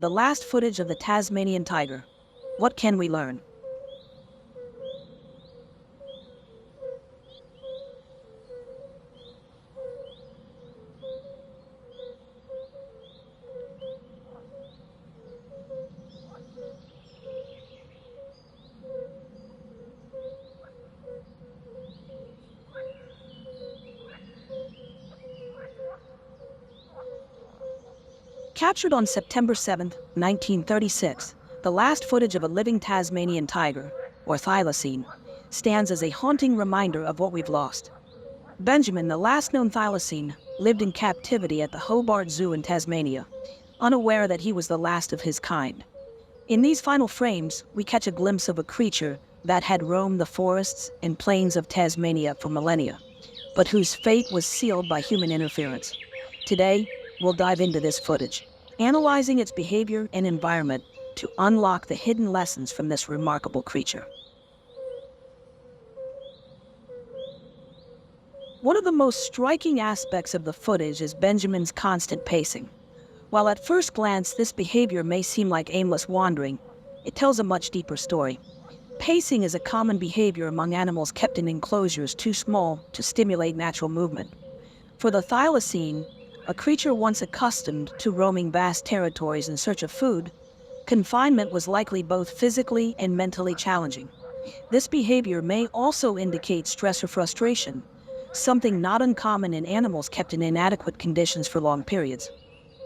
The last footage of the Tasmanian tiger. What can we learn? Captured on September 7, 1936, the last footage of a living Tasmanian tiger, or thylacine, stands as a haunting reminder of what we've lost. Benjamin, the last known thylacine, lived in captivity at the Hobart Zoo in Tasmania, unaware that he was the last of his kind. In these final frames, we catch a glimpse of a creature that had roamed the forests and plains of Tasmania for millennia, but whose fate was sealed by human interference. Today, we'll dive into this footage, analyzing its behavior and environment to unlock the hidden lessons from this remarkable creature. One of the most striking aspects of the footage is Benjamin's constant pacing. While at first glance this behavior may seem like aimless wandering, it tells a much deeper story. Pacing is a common behavior among animals kept in enclosures too small to stimulate natural movement. For the thylacine, a creature once accustomed to roaming vast territories in search of food, confinement was likely both physically and mentally challenging. This behavior may also indicate stress or frustration, something not uncommon in animals kept in inadequate conditions for long periods.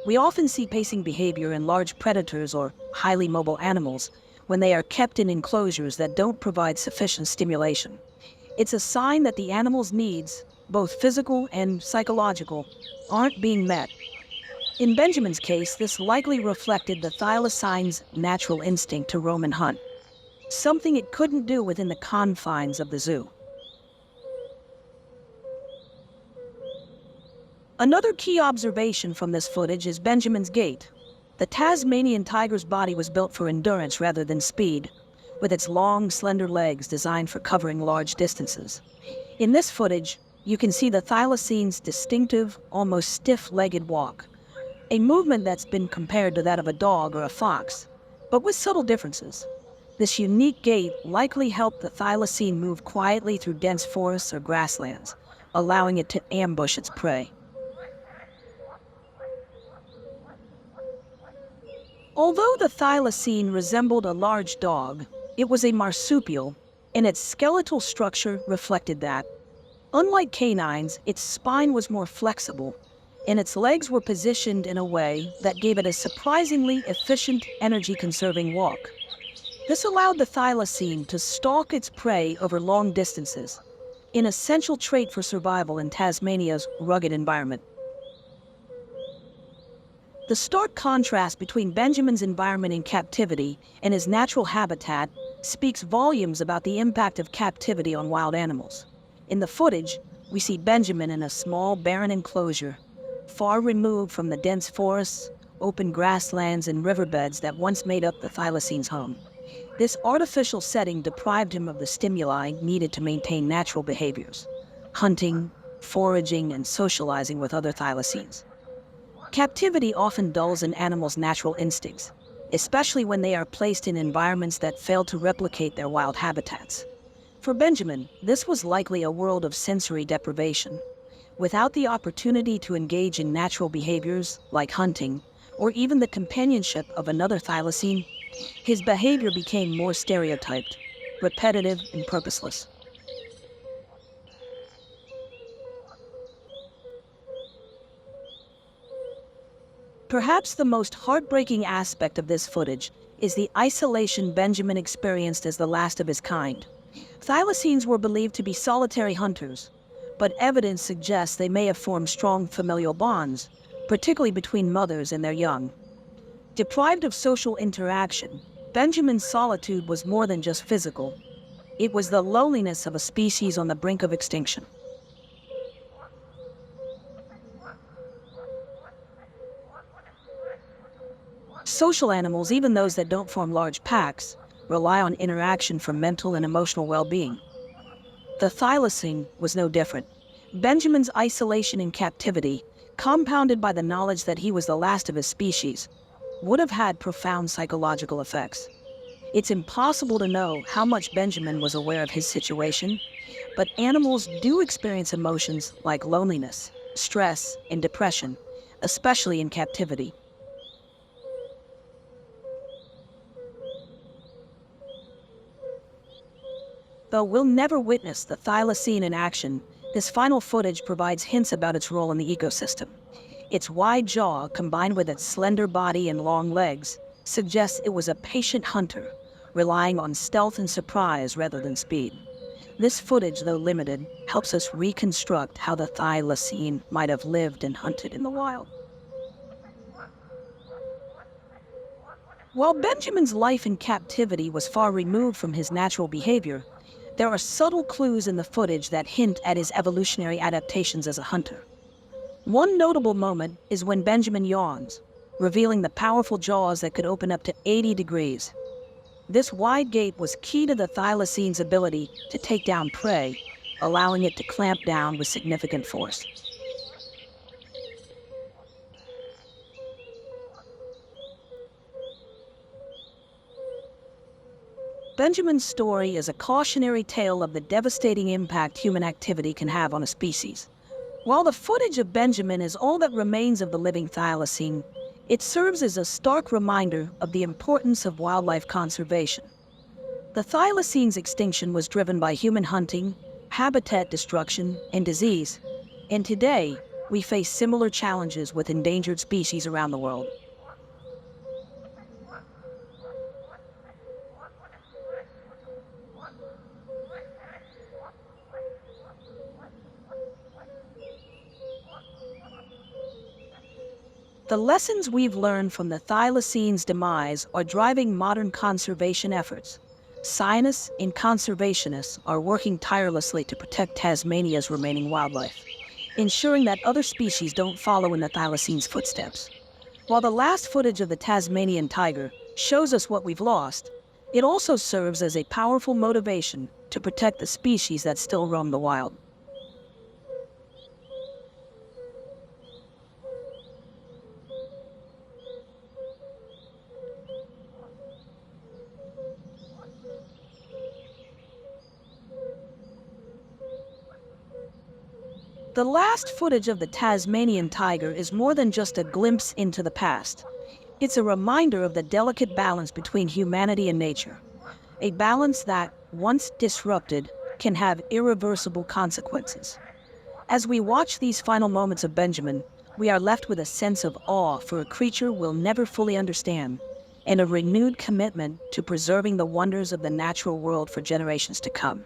We often see pacing behavior in large predators or highly mobile animals when they are kept in enclosures that don't provide sufficient stimulation. It's a sign that the animal's needs, both physical and psychological, aren't being met. In Benjamin's case, this likely reflected the thylacine's natural instinct to roam and hunt, something it couldn't do within the confines of the zoo. Another key observation from this footage is Benjamin's gait. The Tasmanian tiger's body was built for endurance rather than speed, with its long, slender legs designed for covering large distances. In this footage, you can see the thylacine's distinctive, almost stiff-legged walk, a movement that's been compared to that of a dog or a fox, but with subtle differences. This unique gait likely helped the thylacine move quietly through dense forests or grasslands, allowing it to ambush its prey. Although the thylacine resembled a large dog, it was a marsupial, and its skeletal structure reflected that. Unlike canines, its spine was more flexible, and its legs were positioned in a way that gave it a surprisingly efficient, energy-conserving walk. This allowed the thylacine to stalk its prey over long distances, an essential trait for survival in Tasmania's rugged environment. The stark contrast between Benjamin's environment in captivity and his natural habitat speaks volumes about the impact of captivity on wild animals. In the footage, we see Benjamin in a small, barren enclosure, far removed from the dense forests, open grasslands, and riverbeds that once made up the thylacine's home. This artificial setting deprived him of the stimuli needed to maintain natural behaviors: hunting, foraging, and socializing with other thylacines. Captivity often dulls an animal's natural instincts, especially when they are placed in environments that fail to replicate their wild habitats. For Benjamin, this was likely a world of sensory deprivation. Without the opportunity to engage in natural behaviors like hunting, or even the companionship of another thylacine, his behavior became more stereotyped, repetitive, and purposeless. Perhaps the most heartbreaking aspect of this footage is the isolation Benjamin experienced as the last of his kind. Thylacines were believed to be solitary hunters, but evidence suggests they may have formed strong familial bonds, particularly between mothers and their young. Deprived of social interaction, Benjamin's solitude was more than just physical. It was the loneliness of a species on the brink of extinction. Social animals, even those that don't form large packs, rely on interaction for mental and emotional well-being. The thylacine was no different. Benjamin's isolation in captivity, compounded by the knowledge that he was the last of his species, would have had profound psychological effects. It's impossible to know how much Benjamin was aware of his situation, but animals do experience emotions like loneliness, stress, and depression, especially in captivity. Though we'll never witness the thylacine in action, this final footage provides hints about its role in the ecosystem. Its wide jaw, combined with its slender body and long legs, suggests it was a patient hunter, relying on stealth and surprise rather than speed. This footage, though limited, helps us reconstruct how the thylacine might have lived and hunted in the wild. While Benjamin's life in captivity was far removed from his natural behavior, there are subtle clues in the footage that hint at his evolutionary adaptations as a hunter. One notable moment is when Benjamin yawns, revealing the powerful jaws that could open up to 80 degrees. This wide gape was key to the thylacine's ability to take down prey, allowing it to clamp down with significant force. Benjamin's story is a cautionary tale of the devastating impact human activity can have on a species. While the footage of Benjamin is all that remains of the living thylacine, it serves as a stark reminder of the importance of wildlife conservation. The thylacine's extinction was driven by human hunting, habitat destruction, and disease, and today we face similar challenges with endangered species around the world. The lessons we've learned from the thylacine's demise are driving modern conservation efforts. Scientists and conservationists are working tirelessly to protect Tasmania's remaining wildlife, ensuring that other species don't follow in the thylacine's footsteps. While the last footage of the Tasmanian tiger shows us what we've lost, it also serves as a powerful motivation to protect the species that still roam the wild. The last footage of the Tasmanian tiger is more than just a glimpse into the past. It's a reminder of the delicate balance between humanity and nature, a balance that, once disrupted, can have irreversible consequences. As we watch these final moments of Benjamin, we are left with a sense of awe for a creature we'll never fully understand, and a renewed commitment to preserving the wonders of the natural world for generations to come.